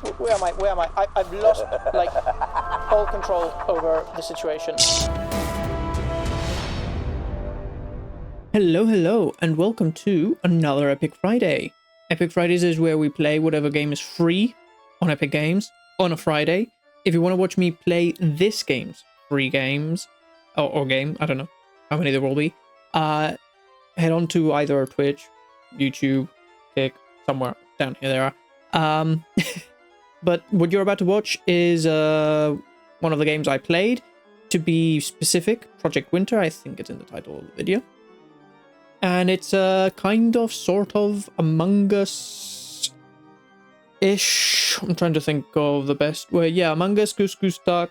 Where am I? Where am I? I've lost, like, all control over the situation. Hello, and welcome to another Epic Friday. Epic Fridays is where we play whatever game is free on Epic Games on a Friday. If you want to watch me play this game's free games, or game, I don't know how many there will be, head on to either Twitch, YouTube, Kick, somewhere down here there are. But what you're about to watch is one of the games I played. To be specific, Project Winter, I think it's in the title of the video. And it's a kind of, sort of, Among Us-ish. I'm trying to think of the best way. Yeah, Among Us, Goose Goose Duck.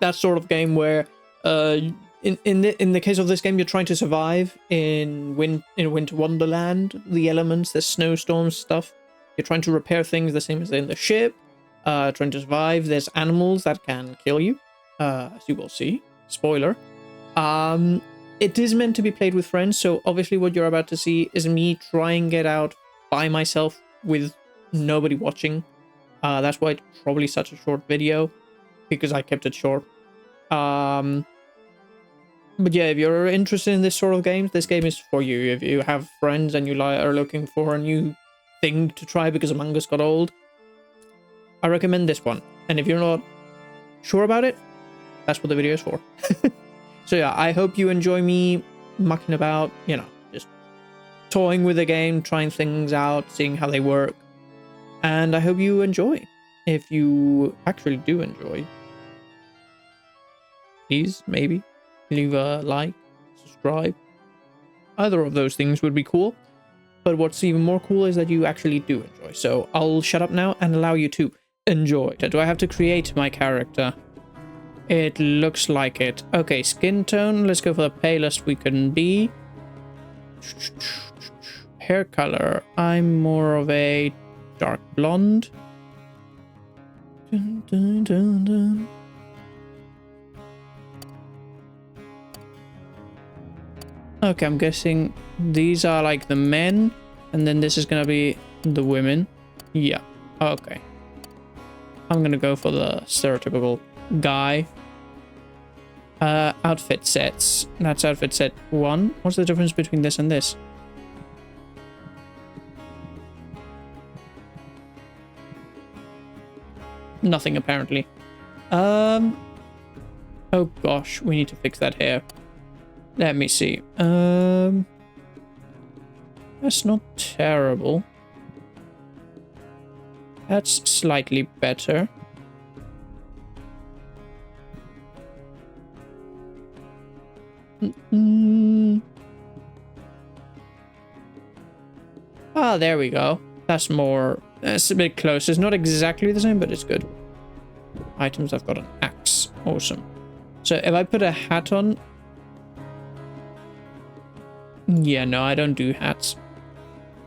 That sort of game where, in the case of this game, you're trying to survive in Winter Wonderland. The elements, the snowstorms stuff. You're trying to repair things the same as in the ship. Trying to survive. There's animals that can kill you, as you will see. Spoiler. It is meant to be played with friends, so obviously what you're about to see is me trying it out by myself with nobody watching. That's why it's probably such a short video, because I kept it short. But yeah, if you're interested in this sort of games, this game is for you. If you have friends and you are looking for a new thing to try because Among Us got old, I recommend this one. And if you're not sure about it, that's what the video is for. So yeah, I hope you enjoy me mucking about, you know, just toying with the game, trying things out, seeing how they work. And I hope you enjoy. If you actually do enjoy, please, maybe, leave a like, subscribe. Either of those things would be cool. But what's even more cool is that you actually do enjoy. So I'll shut up now and allow you to enjoy. Do I have to create my character? It looks like it. Okay, skin tone. Let's go for the palest we can be. Hair color. I'm more of a dark blonde. Dun, dun, dun, dun. Okay, I'm guessing these are like the men, and then this is gonna be the women. Yeah, okay. I'm gonna go for the stereotypical guy. Outfit sets. That's outfit set 1. What's the difference between this and this? Nothing, apparently. Oh gosh, we need to fix that hair. Let me see. That's not terrible. That's slightly better. Ah, there we go. That's more... That's a bit close. It's not exactly the same, but it's good. Items, I've got an axe. Awesome. So if I put a hat on... Yeah, no, I don't do hats.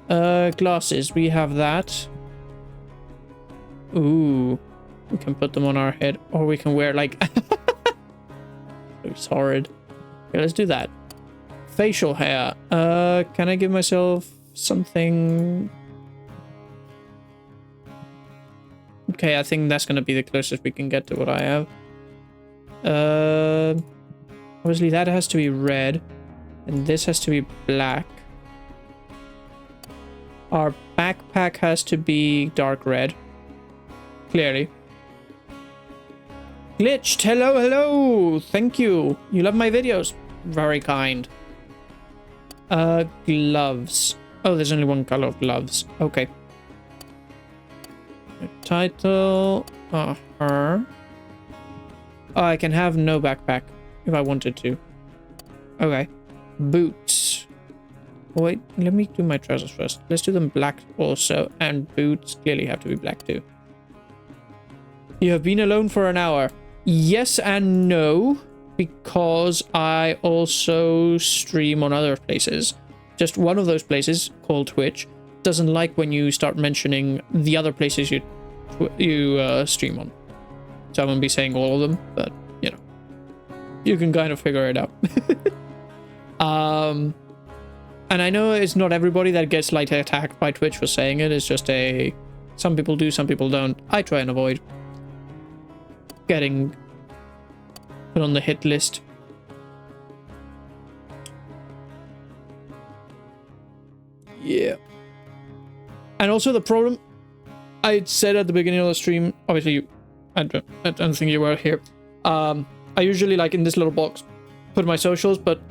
Glasses, we have that. Ooh. We can put them on our head, or we can wear, like... Looks horrid. Okay, let's do that. Facial hair. Can I give myself something? Okay, I think that's gonna be the closest we can get to what I have. Obviously that has to be red, and this has to be black. Our backpack has to be dark red. Clearly. Glitched, hello, thank you. You love my videos. Very kind. Gloves. Oh, there's only one color of gloves. Okay. Title. Her. Oh, I can have no backpack if I wanted to. Okay. Boots. Wait, let me do my trousers first. Let's do them black also, and boots clearly have to be black too. You have been alone for an hour. Yes and no, because I also stream on other places. Just one of those places, called Twitch, doesn't like when you start mentioning the other places you stream on. So I won't be saying all of them, but, you know, you can kind of figure it out. And I know it's not everybody that gets, like, attacked by Twitch for saying it. It's just a Some people do, some people don't. I try and avoid getting put on the hit list. Yeah. And also the problem, I said at the beginning of the stream, obviously, I don't think you were here. I usually, like, in this little box, put my socials, but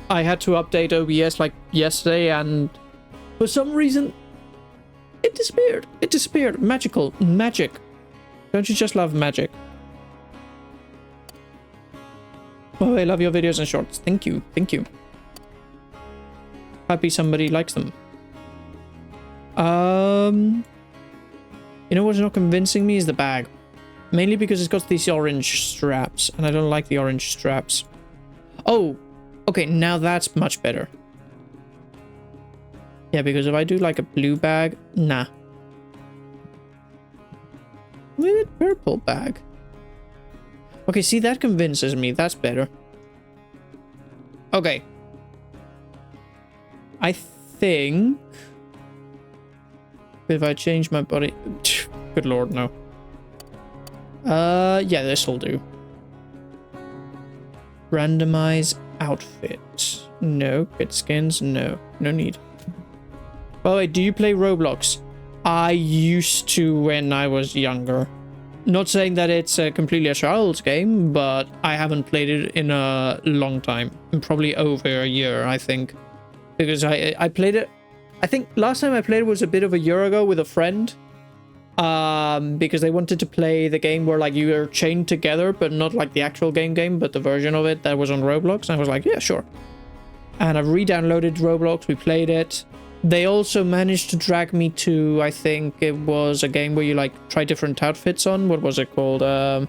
I had to update OBS, like, yesterday, and for some reason, it disappeared. It disappeared. Magical. Magic. Don't you just love magic? Oh, I love your videos and shorts. Thank you. Thank you. Happy somebody likes them. You know what's not convincing me is the bag. Mainly because it's got these orange straps, and I don't like the orange straps. Oh, okay, now that's much better. Yeah, because if I do like a blue bag, nah. Maybe a purple bag. Okay, see, that convinces me. That's better. Okay. I think if I change my body... Good lord, no. Yeah, this'll do. Randomize outfit. No. Get skins. No. No need. By the way, do you play Roblox? I used to when I was younger. Not saying that it's completely a child's game, but I haven't played it in a long time. Probably over a year, I think. Because I played it... I think last time I played it was a bit of a year ago with a friend. Because they wanted to play the game where, like, you were chained together, but not like the actual game, but the version of it that was on Roblox. And I was like, yeah, sure. And I re-downloaded Roblox. We played it. They also managed to drag me to, I think it was a game where you, like, try different outfits on. What was it called? And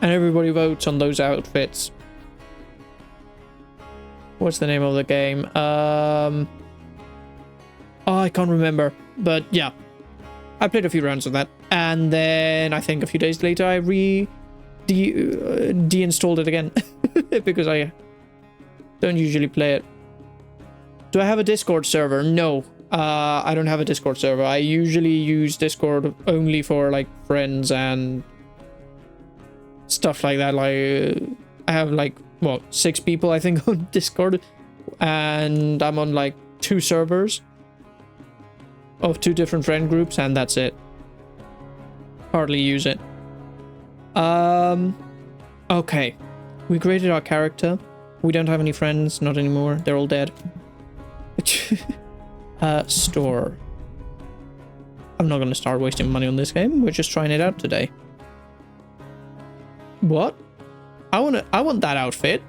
everybody votes on those outfits. What's the name of the game? Oh, I can't remember. But yeah, I played a few rounds of that. And then I think a few days later, I deinstalled it again. Because I don't usually play it. Do I have a Discord server? No. I don't have a Discord server. I usually use Discord only for, like, friends and stuff like that. Like, I have, like, what, 6 people, I think, on Discord. And I'm on, like, 2 servers of 2 different friend groups, and that's it. Hardly use it. Okay. We created our character. We don't have any friends, not anymore. They're all dead. Store. I'm not gonna start wasting money on this game. We're just trying it out today. What? I want that outfit.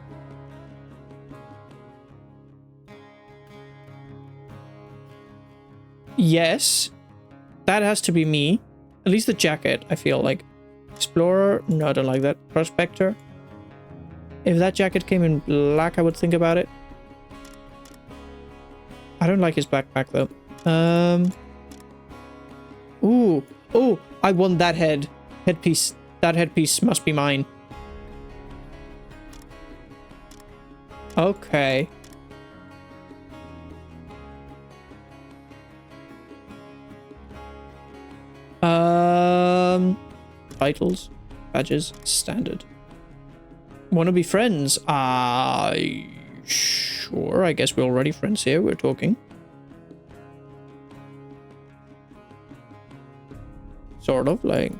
Yes. That has to be me. At least the jacket, I feel like. Explorer? No, I don't like that. Prospector? If that jacket came in black, I would think about it. I don't like his backpack, though. Ooh. Oh, I want that headpiece. That headpiece must be mine. Okay. Titles, badges, standard. Wanna be friends? Sure, I guess we're already friends here. We're talking. Sort of, like,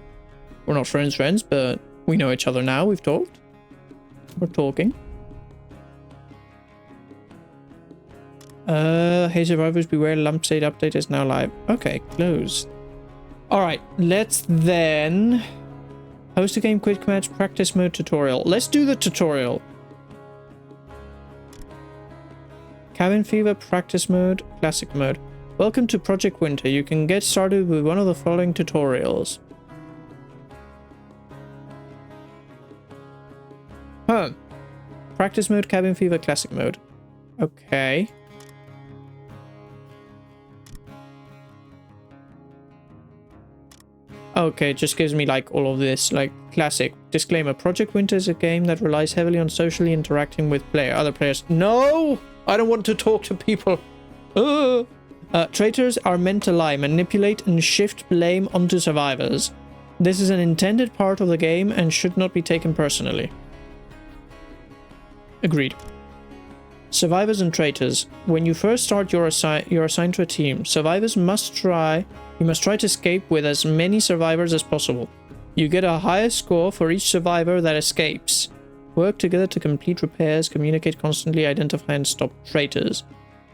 we're not friends, but we know each other now. We've talked. We're talking. Hey survivors, beware, Lampshade update is now live. Okay, closed. Alright, let's then host a game quick match practice mode tutorial. Let's do the tutorial. Cabin Fever practice mode, classic mode. Welcome to Project Winter. You can get started with one of the following tutorials. Huh. Practice mode, Cabin Fever, classic mode. Okay. Okay, it just gives me, like, all of this, like, classic. Disclaimer, Project Winter is a game that relies heavily on socially interacting with other players. No! I don't want to talk to people. Traitors are meant to lie, manipulate, and shift blame onto survivors. This is an intended part of the game and should not be taken personally. Agreed. Survivors and traitors. When you first start, you're assigned to a team. Survivors must try to escape with as many survivors as possible. You get a higher score for each survivor that escapes. Work together to complete repairs, communicate constantly, identify and stop traitors.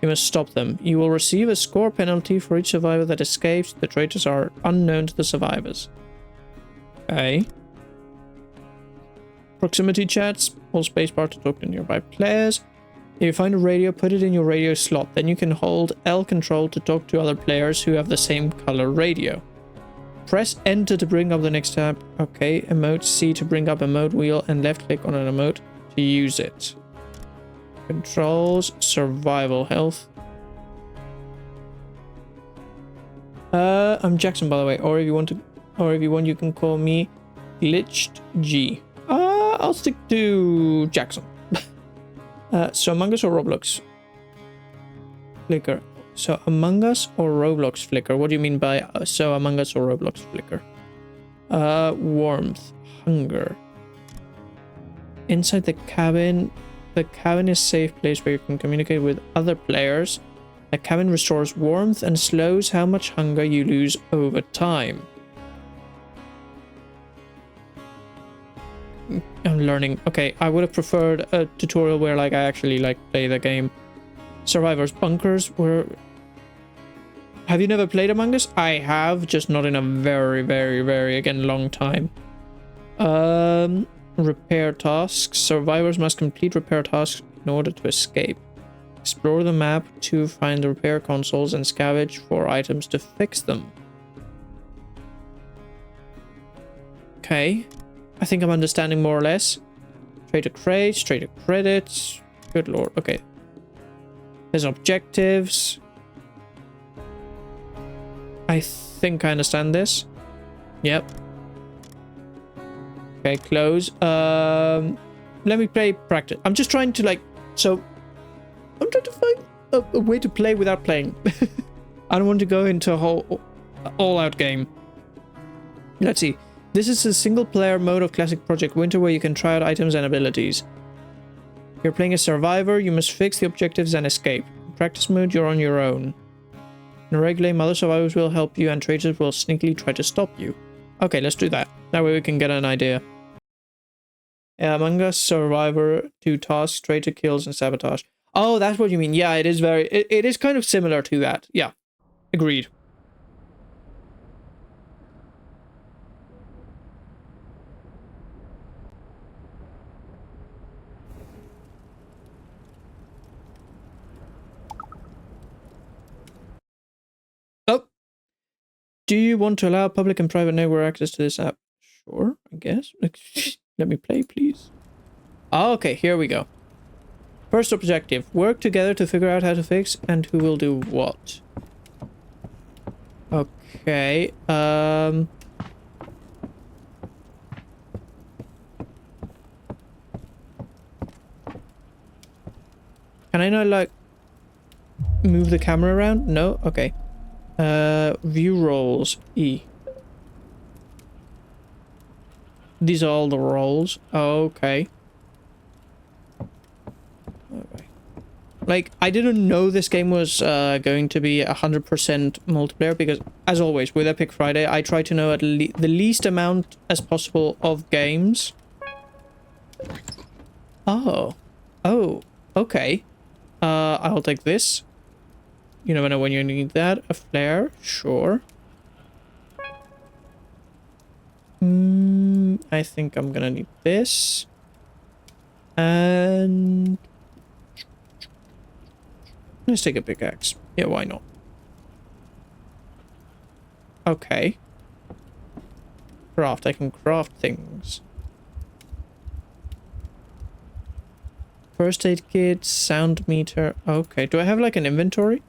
You must stop them. You will receive a score penalty for each survivor that escapes. The traitors are unknown to the survivors. Okay. Proximity chats. Hold spacebar to talk to nearby players. If you find a radio, put it in your radio slot. Then you can hold L control to talk to other players who have the same color radio. Press enter to bring up the next tab. Okay. Emote C to bring up emote wheel and left click on an emote to use it. Controls, survival, health. I'm Jackson, by the way. Or if you want, you can call me Glitched G. I'll stick to Jackson. So Among Us or Roblox? Flicker. So Among Us or Roblox Flicker? What do you mean by so Among Us or Roblox Flicker? Warmth, hunger. Inside the cabin. The cabin is a safe place where you can communicate with other players. The cabin restores warmth and slows how much hunger you lose over time. I'm learning. Okay, I would have preferred a tutorial where like I actually like play the game. Survivors, bunkers were... Have you never played Among Us? I have, just not in a very, very, very, again, long time. Repair tasks. Survivors must complete repair tasks in order to escape. Explore the map to find the repair consoles and scavenge for items to fix them. Okay. I think I'm understanding more or less. Traitor crates, traitor credits. Good lord. Okay. There's objectives. I think I understand this. Yep. Okay, close. Let me play practice. I'm just trying to like... So, I'm trying to find a way to play without playing. I don't want to go into a whole all-out game. Let's see. This is a single-player mode of Classic Project Winter where you can try out items and abilities. You're playing a survivor. You must fix the objectives and escape. In practice mode, you're on your own. In a regular game, other survivors will help you and traitors will sneakily try to stop you. Okay, let's do that. That way we can get an idea. Among Us, Survivor, 2 tasks, traitor kills, and sabotage. Oh, that's what you mean. Yeah, it is very... It is kind of similar to that. Yeah, agreed. Oh. Do you want to allow public and private network access to this app? Sure, I guess. Let me play, please. Okay, here we go. First objective. Work together to figure out how to fix and who will do what. Okay. Can I not, like, move the camera around? No? Okay. View roles. E. These are all the roles. Okay. Okay. Like, I didn't know this game was going to be 100% multiplayer because, as always, with Epic Friday, I try to know at the least amount as possible of games. Oh. Oh. Okay. I'll take this. You never know when you need that. A flare. Sure. I think I'm gonna need this. And... let's take a pickaxe. Yeah, why not? Okay. Craft. I can craft things. First aid kit, sound meter. Okay. Do I have like an inventory?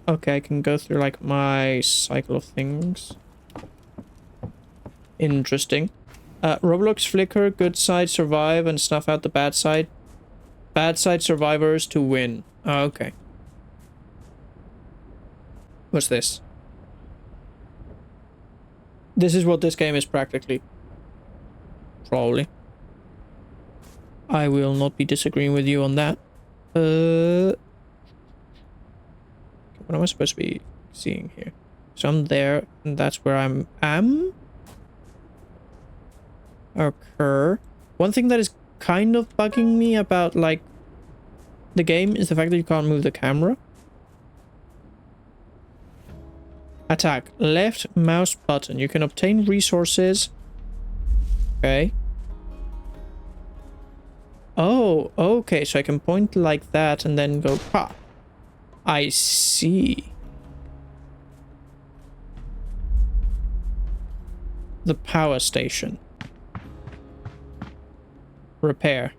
Okay, I can go through like my cycle of things. Interesting. Roblox flicker, good side survive and snuff out the bad side. Bad side survivors to win. Oh, okay. What's this? This is what this game is practically. Probably. I will not be disagreeing with you on that. What am I supposed to be seeing here? So I'm there, and that's where I am. Occur. One thing that is kind of bugging me about, like, the game is the fact that you can't move the camera. Attack. Left mouse button. You can obtain resources. Okay. Oh, okay. So I can point like that and then go pa. I see. The power station. Repair.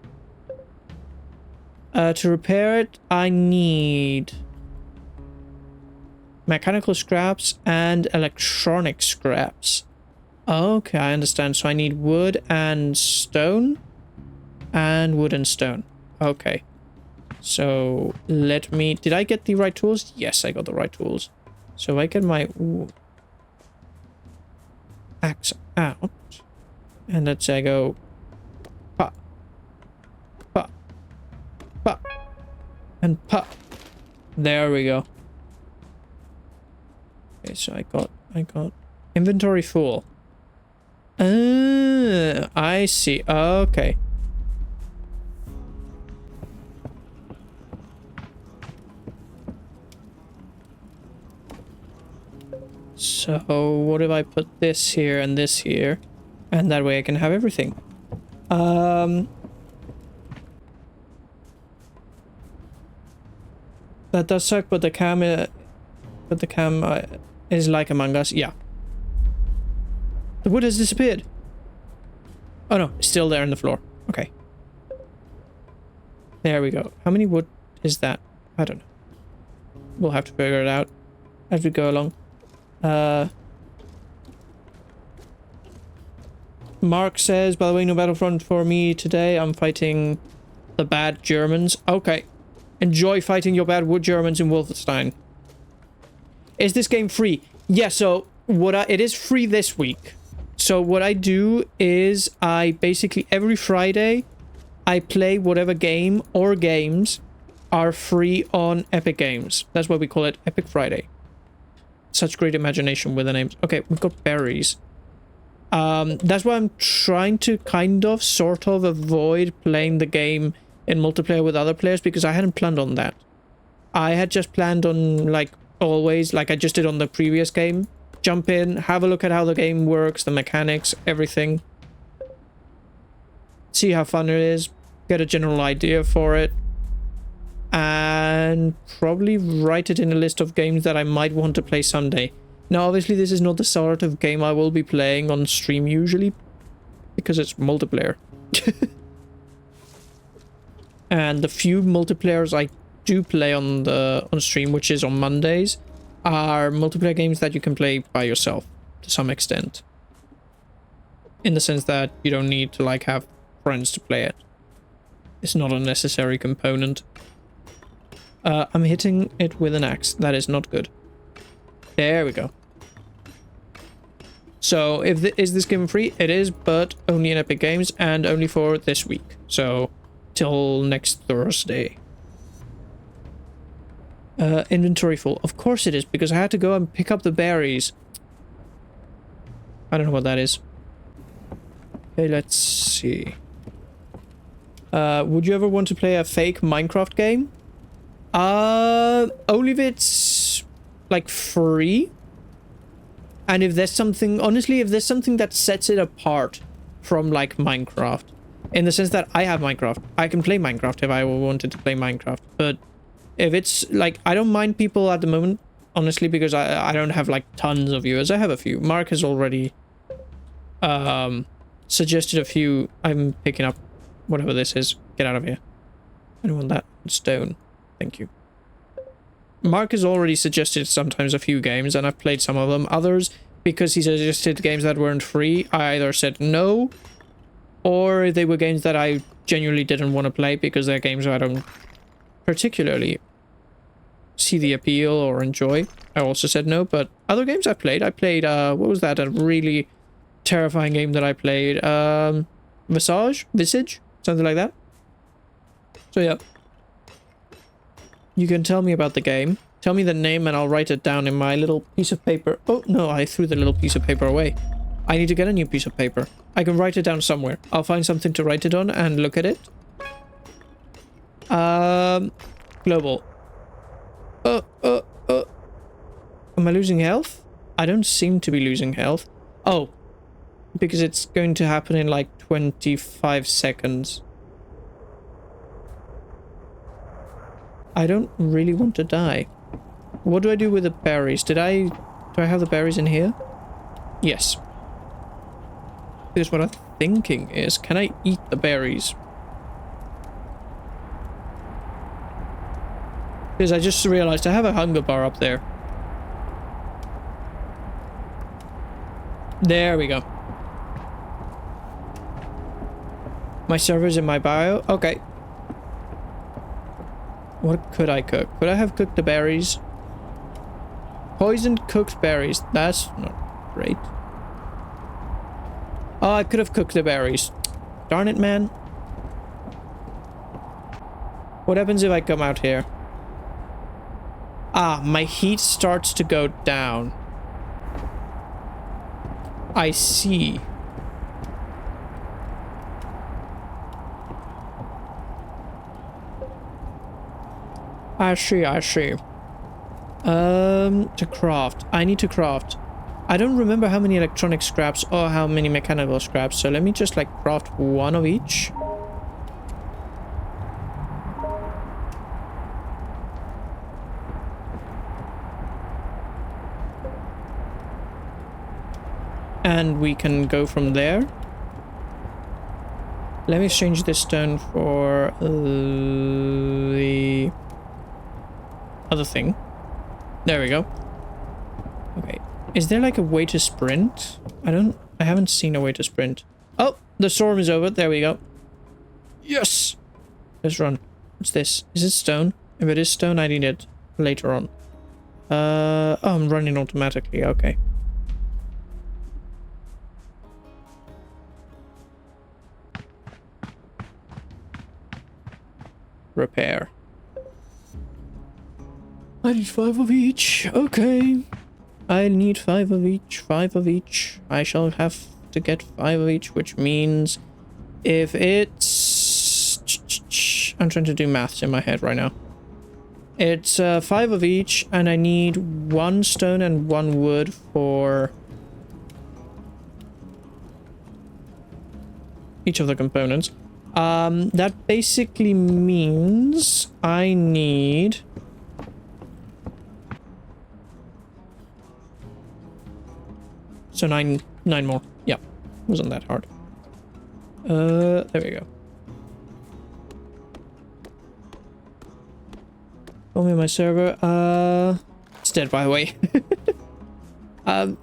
To repair it, I need mechanical scraps and electronic scraps. Okay, I understand. So I need wood and stone. And wood and stone. Okay. So let me... Did I get the right tools? Yes, I got the right tools. So I get my axe out. And let's say I go... Pa. Pa. Pa. And pa. There we go. Okay, so I got inventory full. I see. Okay. So what if I put this here and this here, and that way I can have everything. That does suck, but the cam is like Among Us. Yeah. The wood has disappeared. Oh no, it's still there on the floor. Okay. There we go. How many wood is that? I don't know. We'll have to figure it out as we go along. Mark says, by the way, no Battlefront for me today. I'm fighting the bad Germans. Okay. Enjoy fighting your bad wood Germans in Wolfenstein. Is this game free? Yeah, so it is free this week. So what I do is I basically every Friday I play whatever game or games are free on Epic Games. That's why we call it Epic Friday. Such great imagination with the names. Okay, we've got berries. That's why I'm trying to kind of sort of avoid playing the game in multiplayer with other players, because I hadn't planned on that. I had just planned on, like always, like I just did on the previous game, jump in, have a look at how the game works, the mechanics, everything, see how fun it is, get a general idea for it, and probably write it in a list of games that I might want to play someday. Now obviously this is not the sort of game I will be playing on stream usually, because it's multiplayer. And the few multiplayers I do play on stream, which is on Mondays, are multiplayer games that you can play by yourself to some extent, in the sense that you don't need to like have friends to play it. It's not a necessary component. I'm hitting it with an axe. That is not good. There we go. So is this game free? It is, but only in Epic Games and only for this week. So till next Thursday. Inventory full. Of course it is, because I had to go and pick up the berries. I don't know what that is. Okay, let's see. Would you ever want to play a fake Minecraft game? Only if it's like free. And if there's something, honestly, if there's something that sets it apart from like Minecraft, in the sense that I have Minecraft, I can play Minecraft if I wanted to play Minecraft. But if it's like, I don't mind people at the moment, honestly, because I don't have like tons of viewers. I have a few. Mark has already suggested a few. I'm picking up whatever this is. Get out of here. I don't want that stone. Thank you. Mark has already suggested sometimes a few games, and I've played some of them. Others, because he suggested games that weren't free, I either said no, or they were games that I genuinely didn't want to play because they're games I don't particularly see the appeal or enjoy. I also said no, but other games I played, what was that? A really terrifying game that I played. Visage? Something like that. So yeah. You can tell me about the game. Tell me the name and I'll write it down in my little piece of paper. Oh, no, I threw the little piece of paper away. I need to get a new piece of paper. I can write it down somewhere. I'll find something to write it on and look at it. Global. Am I losing health? I don't seem to be losing health. Oh, because it's going to happen in like 25 seconds. I don't really want to die. What do I do with the berries? Do I have the berries in here? Yes. Here's what I'm thinking is, can I eat the berries? Because I just realized I have a hunger bar up there. There we go. My server's in my bio. Okay. What could I cook? Could I have cooked the berries? Poisoned cooked berries. That's not great. Oh, I could have cooked the berries. Darn it, man. What happens if I come out here? Ah, my heat starts to go down. I see. I see. To craft. I need to craft. I don't remember how many electronic scraps or how many mechanical scraps, so let me just like craft one of each. And we can go from there. Let me exchange this stone for the other thing. There we go. Okay. Is there like a way to sprint? I haven't seen a way to sprint. Oh, the storm is over. There we go. Yes! Let's run. What's this? Is it stone? If it is stone, I need it later on. Oh, I'm running automatically. Okay. Repair. I need 5 of each. Okay. I need 5 of each. 5 of each. I shall have to get 5 of each, which means if it's... I'm trying to do maths in my head right now. It's 5 of each, and I need 1 stone and 1 wood for each of the components. That basically means I need... So 9 more. Yeah, wasn't that hard. There we go. Call me my server. It's dead, by the way.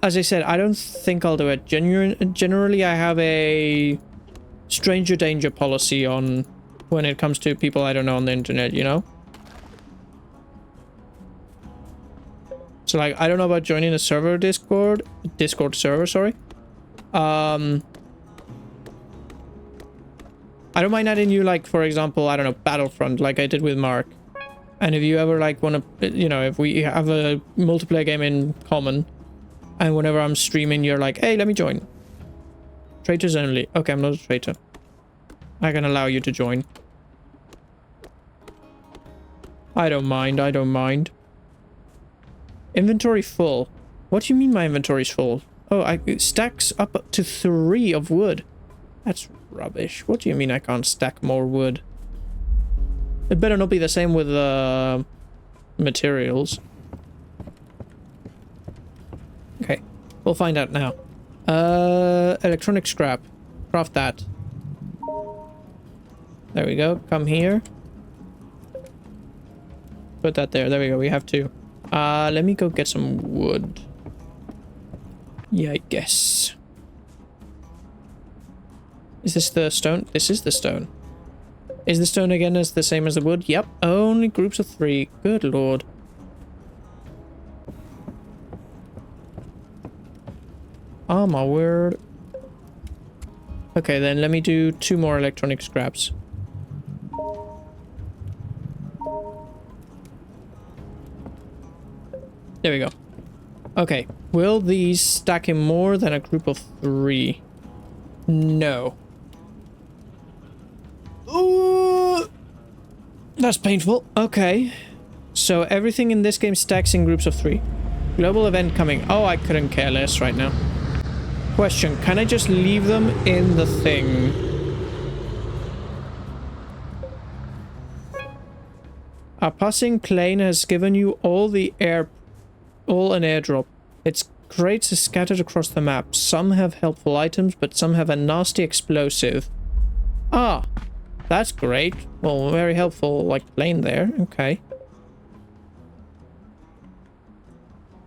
As I said, I don't think I'll do it. Generally, I have a stranger danger policy on when it comes to people I don't know on the internet, you know? So, like, I don't know about joining a server Discord server, sorry. I don't mind adding you, like, for example, I don't know, Battlefront, like I did with Mark. And if you ever, like, want to, you know, if we have a multiplayer game in common, and whenever I'm streaming, you're like, hey, let me join. Traitors only. Okay, I'm not a traitor. I can allow you to join. I don't mind, I don't mind. Inventory full. What do you mean my inventory's full? Oh, it stacks up to 3 of wood. That's rubbish. What do you mean I can't stack more wood? It better not be the same with materials. Okay, we'll find out now. Electronic scrap. Craft that. There we go. Come here. Put that there. There we go. We have 2. Let me go get some wood. Yeah, I guess. Is this the stone? This is the stone. Is the stone again as the same as the wood? Yep, only groups of 3. Good lord. Oh my word. Okay, then let me do 2 more electronic scraps. There we go. Okay, will these stack in more than a group of 3? No. Ooh, that's painful. Okay. So everything in this game stacks in groups of 3. Global event coming. Oh, I couldn't care less right now. Question, can I just leave them in the thing? A passing plane has given you all an airdrop. Its crates are scattered across the map. Some have helpful items, but some have a nasty explosive. Ah, that's great. Well, very helpful, like, plane there. Okay.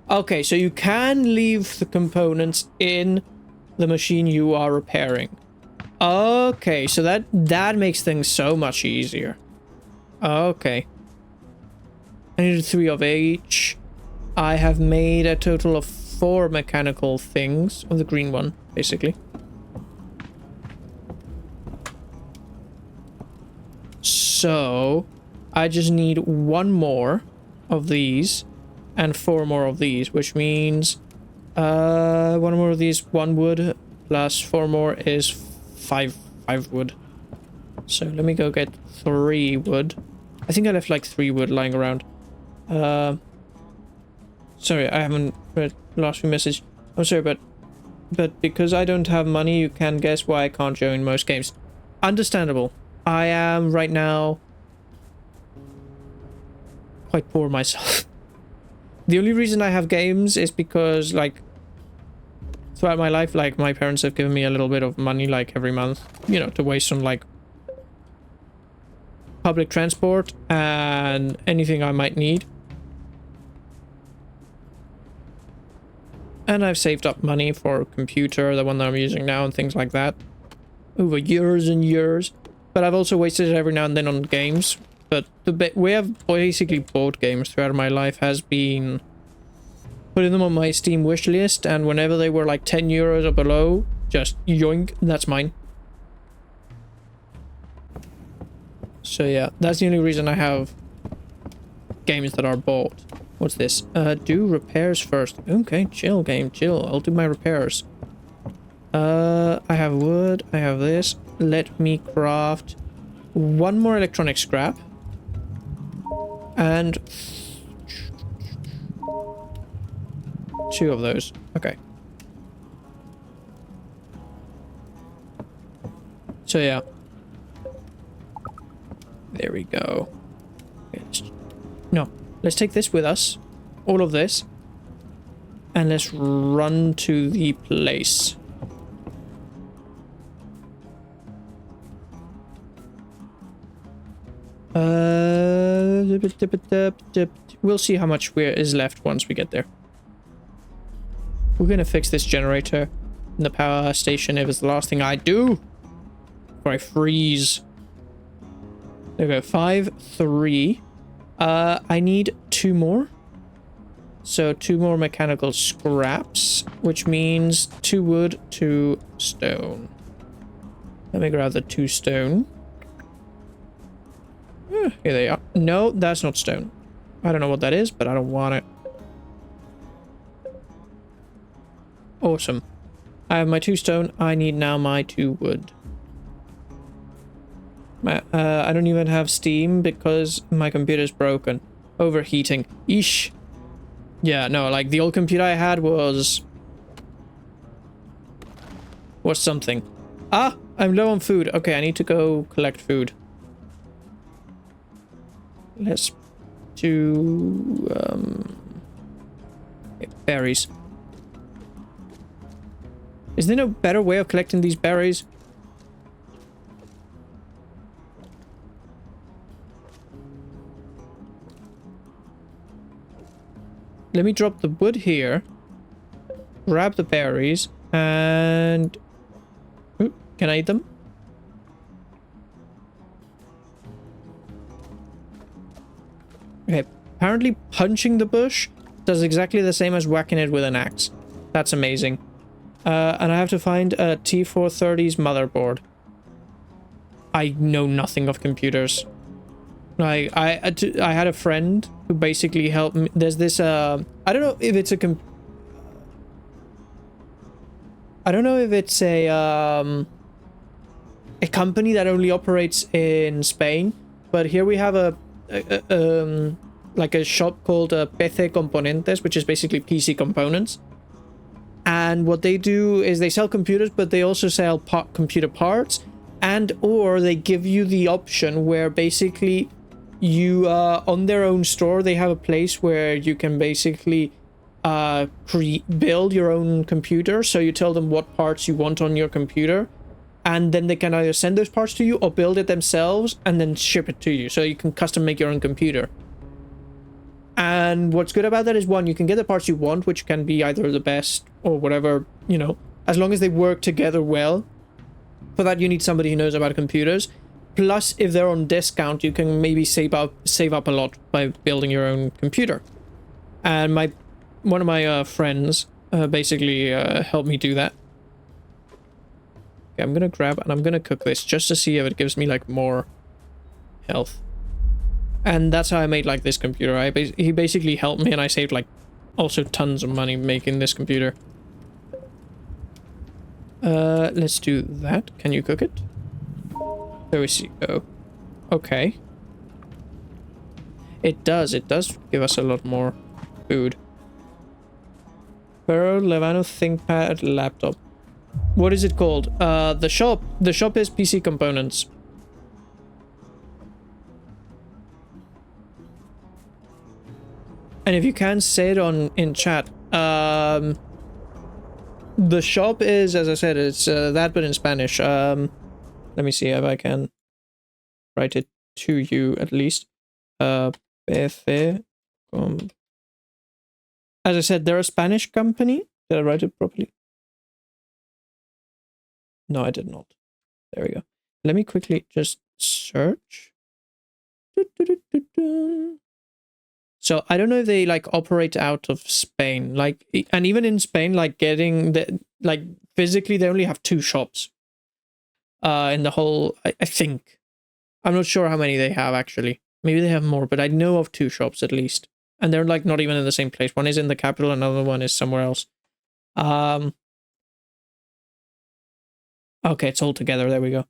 Okay, so you can leave the components in the machine you are repairing. Okay, so that makes things so much easier. Okay. I needed 3 of each. I have made a total of 4 mechanical things. Of the green one, basically. So, I just need 1 more of these and 4 more of these, which means 1 more of these, 1 wood, plus 4 more is 5 wood. So let me go get 3 wood. I think I left like 3 wood lying around. Sorry, I haven't read the last few message. I'm sorry, but because I don't have money, you can guess why I can't join most games. Understandable. I am right now quite poor myself. The only reason I have games is because, like, throughout my life, like, my parents have given me a little bit of money, like, every month, you know, to waste on, like, public transport and anything I might need. And I've saved up money for a computer, the one that I'm using now, and things like that, over years and years. But I've also wasted it every now and then on games. But the way I've basically bought games throughout my life has been putting them on my Steam wish list, and whenever they were like 10 euros or below, just yoink, that's mine. So yeah, that's the only reason I have games that are bought. What's this? Do repairs first. Okay, chill game, chill. I'll do my repairs. I have wood, I have this. Let me craft 1 more electronic scrap. And 2 of those. Okay. So yeah. There we go. Okay, let's take this with us. All of this. And let's run to the place. We'll see how much is left once we get there. We're gonna fix this generator in the power station if it's the last thing I do. Before I freeze. There we go. 5, 3. I need 2 more. So 2 more mechanical scraps, which means 2 wood, 2 stone. Let me grab the 2 stone. Here they are. No, that's not stone. I don't know what that is, but I don't want it. Awesome. I have my 2 stone. I need now my 2 wood. I don't even have Steam because my computer's broken. Overheating. Eesh. Yeah, no, like the old computer I had was something. Ah, I'm low on food. Okay, I need to go collect food. Let's do berries. Is there no better way of collecting these berries? Let me drop the wood here. grab the berries and... Ooh, can I eat them? Okay, apparently punching the bush does exactly the same as whacking it with an axe. That's amazing. And I have to find a T430's motherboard. I know nothing of computers. I had a friend who basically helped me. There's this, I don't know if it's a I don't know if it's a company that only operates in Spain, but here we have like a shop called PC Componentes, which is basically PC components. And what they do is they sell computers, but they also sell computer parts, and or they give you the option where basically you on their own store they have a place where you can basically build your own computer. So you tell them what parts you want on your computer, and then they can either send those parts to you or build it themselves and then ship it to you, so you can custom make your own computer. And what's good about that is, one, you can get the parts you want, which can be either the best or whatever, you know, as long as they work together well. For that, you need somebody who knows about computers. Plus, if they're on discount, you can maybe save up a lot by building your own computer. And one of my friends basically helped me do that. Okay, I'm gonna grab and I'm gonna cook this just to see if it gives me like more health. And that's how I made like this computer. He basically helped me, and I saved like also tons of money making this computer. Let's do that. Can you cook it? There we go. Okay. It does give us a lot more food. Burrow, Levano, ThinkPad, laptop. What is it called? The shop is PC Components. And if you can say it in chat, the shop is, as I said, it's that, but in Spanish. Let me see if I can write it to you at least. PC. As I said, they're a Spanish company. Did I write it properly? No, I did not. There we go. Let me quickly just search. So I don't know if they like operate out of Spain, like, and even in Spain, like getting the, like physically they only have 2 shops in the whole, I think. I'm not sure how many they have actually. Maybe they have more, but I know of 2 shops at least. And they're like not even in the same place. One is in the capital, another one is somewhere else. Okay, it's all together. There we go.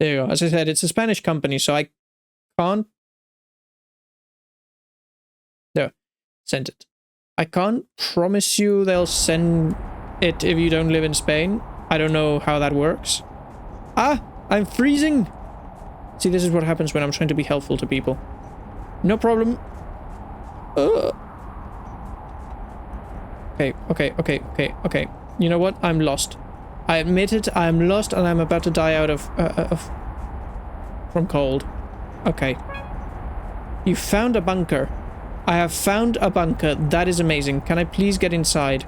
There you go. As I said, it's a Spanish company, so I can't... There. Sent it. I can't promise you they'll send it if you don't live in Spain. I don't know how that works. Ah! I'm freezing! See, this is what happens when I'm trying to be helpful to people. No problem. Okay. You know what? I'm lost. I admit it, I'm lost and I'm about to die out from cold. Okay. You found a bunker. I have found a bunker. That is amazing. Can I please get inside?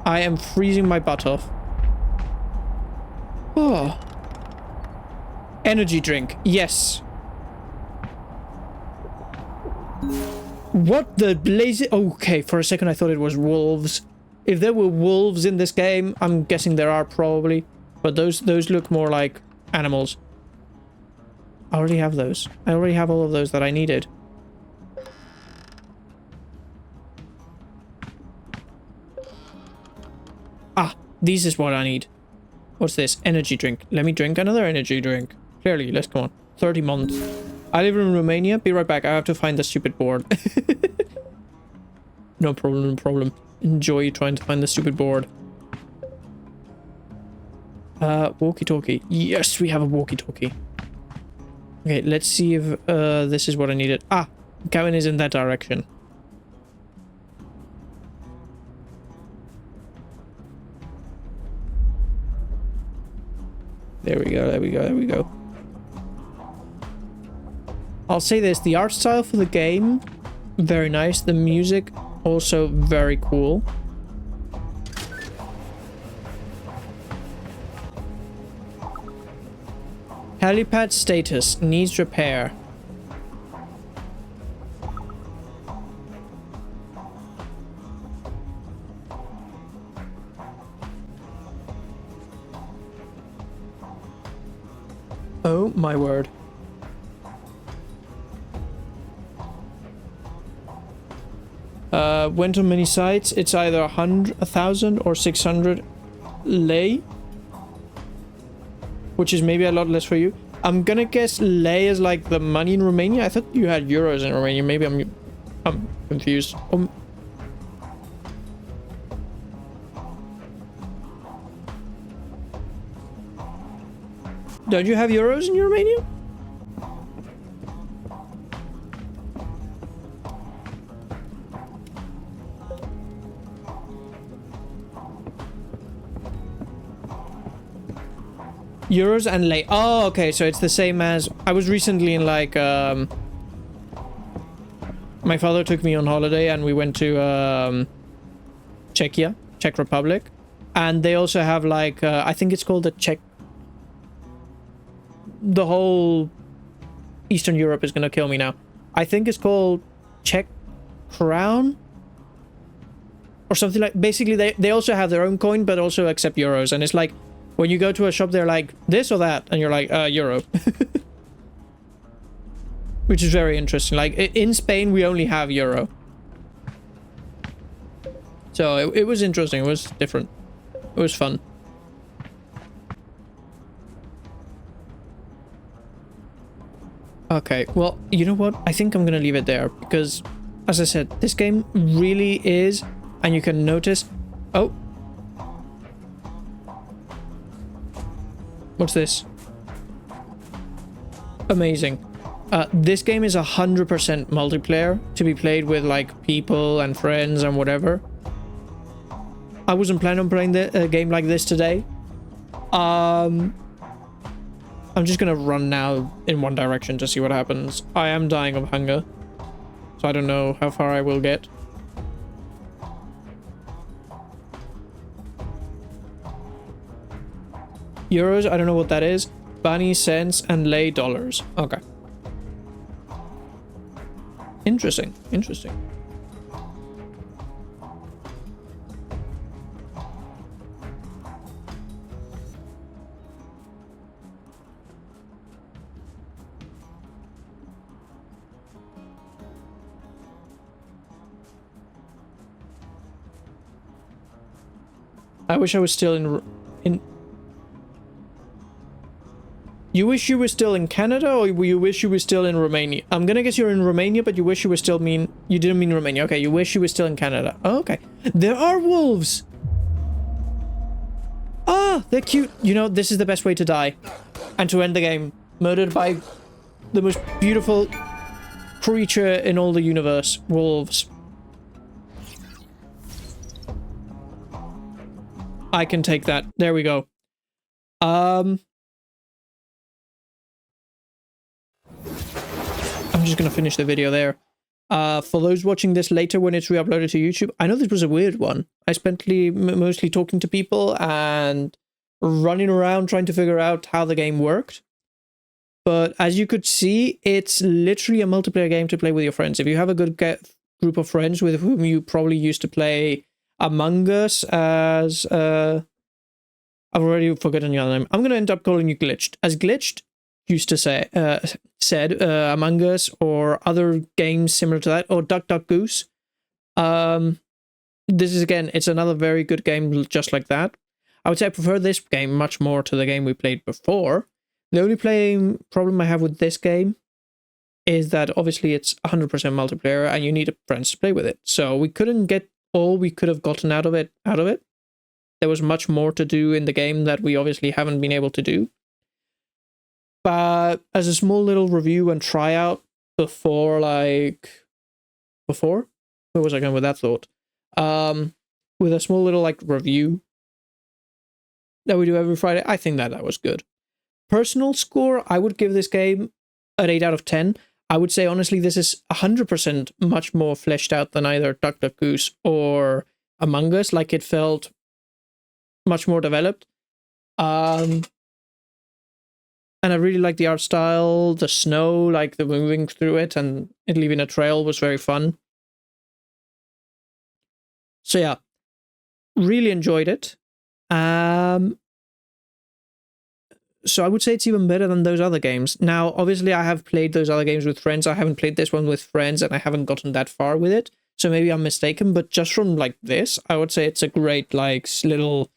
I am freezing my butt off. Oh. Energy drink. Yes. What the blaze? Okay, for a second I thought it was wolves. If there were wolves in this game, I'm guessing there are probably. But those look more like animals. I already have those. I already have all of those that I needed. Ah, this is what I need. What's this? Energy drink. Let me drink another energy drink. Clearly, let's go on. 30 months. I live in Romania. Be right back. I have to find the stupid board. No problem, no problem. Enjoy trying to find the stupid board. Walkie-talkie. Yes, we have a walkie-talkie. Okay, let's see if this is what I needed. Ah, cabin is in that direction. There we go, there we go, there we go. I'll say this, the art style for the game, very nice. The music, also very cool. Helipad status, needs repair. Oh my word. Went on many sites. It's either 1,000 or 600 lei, which is maybe a lot less for you. I'm gonna guess lei is like the money in Romania. I thought you had euros in Romania. Maybe I'm confused. Don't you have euros in Romania? Euros and lei. Oh, okay, so it's the same as... I was recently in like... my father took me on holiday and we went to Czechia, Czech Republic. And they also have like... I think it's called the Czech... The whole Eastern Europe is gonna kill me now. I think it's called Czech crown? Or something like... Basically, they also have their own coin, but also accept euros. And it's like... When you go to a shop, they're like, this or that? And you're like, euro. Which is very interesting. Like, in Spain, we only have euro. So, it was interesting. It was different. It was fun. Okay, well, you know what? I think I'm gonna leave it there. Because, as I said, this game really is... And you can notice... Oh! What's this? Amazing. This game is 100% multiplayer to be played with like people and friends and whatever. I wasn't planning on playing a game like this today. I'm just gonna run now in one direction to see what happens. I am dying of hunger, so I don't know how far I will get. Euros, I don't know what that is. Bunny, cents, and lei dollars. Okay. Interesting. Interesting. I wish I was still in... You wish you were still in Canada, or you wish you were still in Romania? I'm gonna guess you're in Romania, but you wish you were still You didn't mean Romania. Okay, you wish you were still in Canada. Oh, okay. There are wolves! Ah, they're cute. You know, this is the best way to die. And to end the game. Murdered by the most beautiful creature in all the universe. Wolves. I can take that. There we go. I'm just gonna finish the video there. For those watching this later when it's re-uploaded to YouTube, I know this was a weird one. I spent mostly talking to people and running around trying to figure out how the game worked. But as you could see, it's literally a multiplayer game to play with your friends. If you have a good group of friends with whom you probably used to play Among Us as... I've already forgotten your name. I'm gonna end up calling you Glitched. As Glitched used to say, Among Us or other games similar to that, or Duck Duck Goose. This is, again, it's another very good game just like that. I would say I prefer this game much more to the game we played before. The only problem I have with this game is that obviously it's 100% multiplayer and you need friends to play with it. So we couldn't get all we could have gotten out of it. There was much more to do in the game that we obviously haven't been able to do. But as a small little review and tryout before, where was I going with that thought? With a small little like review that we do every Friday, I think that was good. personal score, I would give this game an 8 out of 10. I would say, honestly, this is 100% much more fleshed out than either Duck Duck Goose or Among Us. Like, it felt much more developed. And I really like the art style, the snow, like the moving through it and it leaving a trail was very fun. So yeah, really enjoyed it. So I would say it's even better than those other games. Now, obviously, I have played those other games with friends. I haven't played this one with friends, and I haven't gotten that far with it. So maybe I'm mistaken, but just from like this, I would say it's a great like little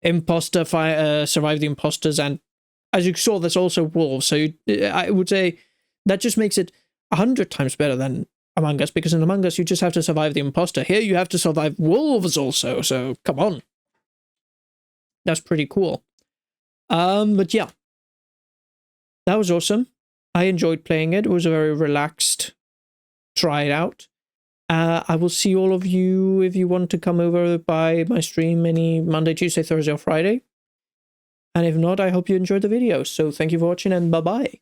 imposter survive the imposters, and as you saw, there's also wolves. So I would say that just makes it 100 times better than Among Us, because in Among Us you just have to survive the imposter. Here you have to survive wolves also. So come on, that's pretty cool. But yeah, that was awesome. I enjoyed playing it. It was a very relaxed try it out. I will see all of you if you want to come over by my stream any Monday, Tuesday, Thursday, or Friday. And if not, I hope you enjoyed the video. So thank you for watching and bye-bye.